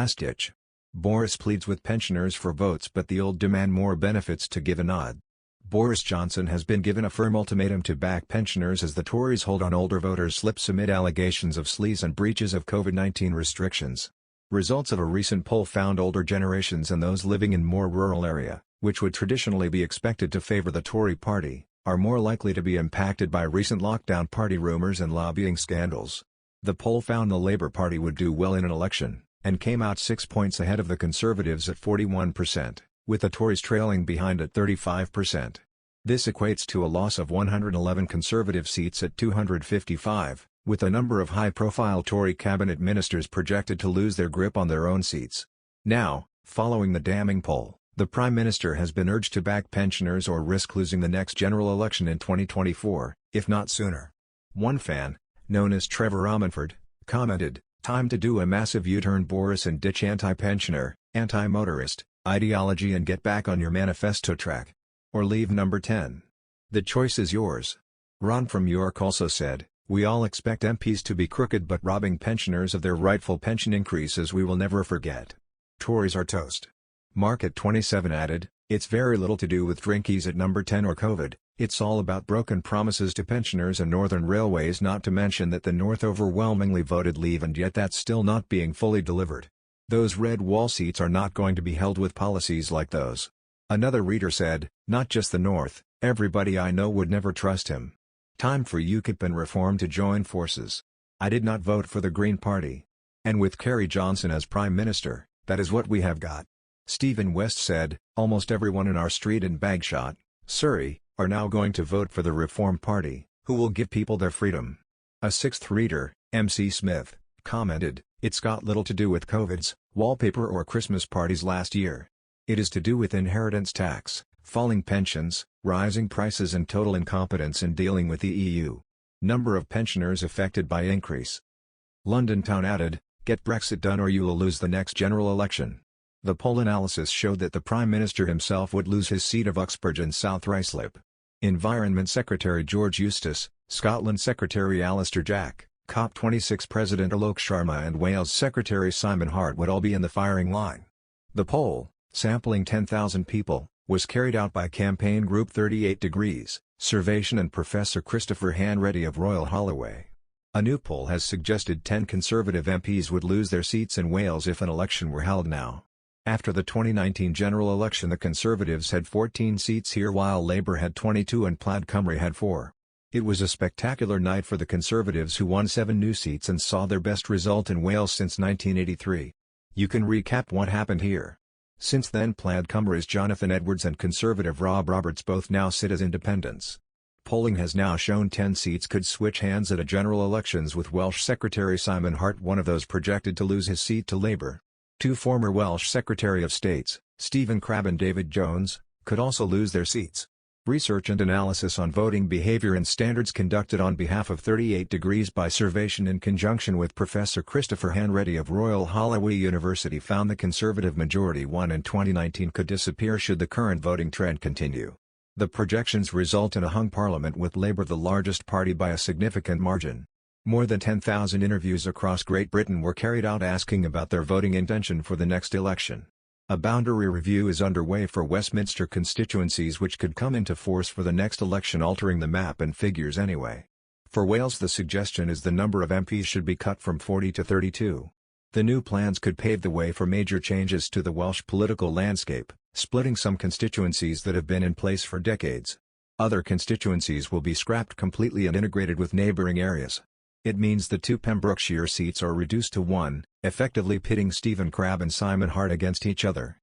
last-ditch. Boris pleads with pensioners for votes, but the old demand more benefits to give a nod. Boris Johnson has been given a firm ultimatum to back pensioners as the Tories hold on older voters' slips amid allegations of sleaze and breaches of COVID-19 restrictions. Results of a recent poll found older generations and those living in more rural area, which would traditionally be expected to favour the Tory party, are more likely to be impacted by recent lockdown party rumours and lobbying scandals. The poll found the Labour Party would do well in an election, and came out 6 points ahead of the Conservatives at 41%, with the Tories trailing behind at 35%. This equates to a loss of 111 Conservative seats at 255, with a number of high-profile Tory cabinet ministers projected to lose their grip on their own seats. Now, following the damning poll, the Prime Minister has been urged to back pensioners or risk losing the next general election in 2024, if not sooner. One fan, known as Trevor Rommenford, commented, "Time to do a massive U-turn, Boris, and ditch anti-pensioner, anti-motorist ideology and get back on your manifesto track. Or leave number 10. The choice is yours." Ron from York also said, "We all expect MPs to be crooked, but robbing pensioners of their rightful pension increases we will never forget. Tories are toast." Mark at 27 added, "It's very little to do with drinkies at number 10 or COVID, it's all about broken promises to pensioners and Northern Railways, not to mention that the North overwhelmingly voted Leave and yet that's still not being fully delivered. Those red wall seats are not going to be held with policies like those." Another reader said, "Not just the North, everybody I know would never trust him. Time for UKIP and Reform to join forces. I did not vote for the Green Party. And with Kerry Johnson as Prime Minister, that is what we have got." Stephen West said, "Almost everyone in our street in Bagshot, Surrey, are now going to vote for the Reform Party, who will give people their freedom." A sixth reader, MC Smith, commented, "It's got little to do with COVID's, wallpaper or Christmas parties last year. It is to do with inheritance tax, falling pensions, rising prices and total incompetence in dealing with the EU. Number of pensioners affected by increase." London Town added, "Get Brexit done or you will lose the next general election." The poll analysis showed that the Prime Minister himself would lose his seat of Uxbridge and South Ruislip. Environment Secretary George Eustace, Scotland Secretary Alistair Jack, COP26 President Alok Sharma and Wales Secretary Simon Hart would all be in the firing line. The poll, sampling 10,000 people, was carried out by campaign group 38 Degrees, Survation and Professor Christopher Hanreddy of Royal Holloway. A new poll has suggested 10 Conservative MPs would lose their seats in Wales if an election were held now. After the 2019 general election, the Conservatives had 14 seats here while Labour had 22 and Plaid Cymru had 4. It was a spectacular night for the Conservatives, who won 7 new seats and saw their best result in Wales since 1983. You can recap what happened here. Since then, Plaid Cymru's Jonathan Edwards and Conservative Rob Roberts both now sit as independents. Polling has now shown 10 seats could switch hands at a general elections, with Welsh Secretary Simon Hart one of those projected to lose his seat to Labour. 2 former Welsh Secretary of States, Stephen Crabb and David Jones, could also lose their seats. Research and analysis on voting behaviour and standards conducted on behalf of 38 Degrees by Survation in conjunction with Professor Christopher Hanreddy of Royal Holloway University found the Conservative majority won in 2019 could disappear should the current voting trend continue. The projections result in a hung parliament with Labour the largest party by a significant margin. More than 10,000 interviews across Great Britain were carried out asking about their voting intention for the next election. A boundary review is underway for Westminster constituencies, which could come into force for the next election, altering the map and figures anyway. For Wales, the suggestion is the number of MPs should be cut from 40 to 32. The new plans could pave the way for major changes to the Welsh political landscape, splitting some constituencies that have been in place for decades. Other constituencies will be scrapped completely and integrated with neighbouring areas. It means the 2 Pembrokeshire seats are reduced to 1, effectively pitting Stephen Crabb and Simon Hart against each other.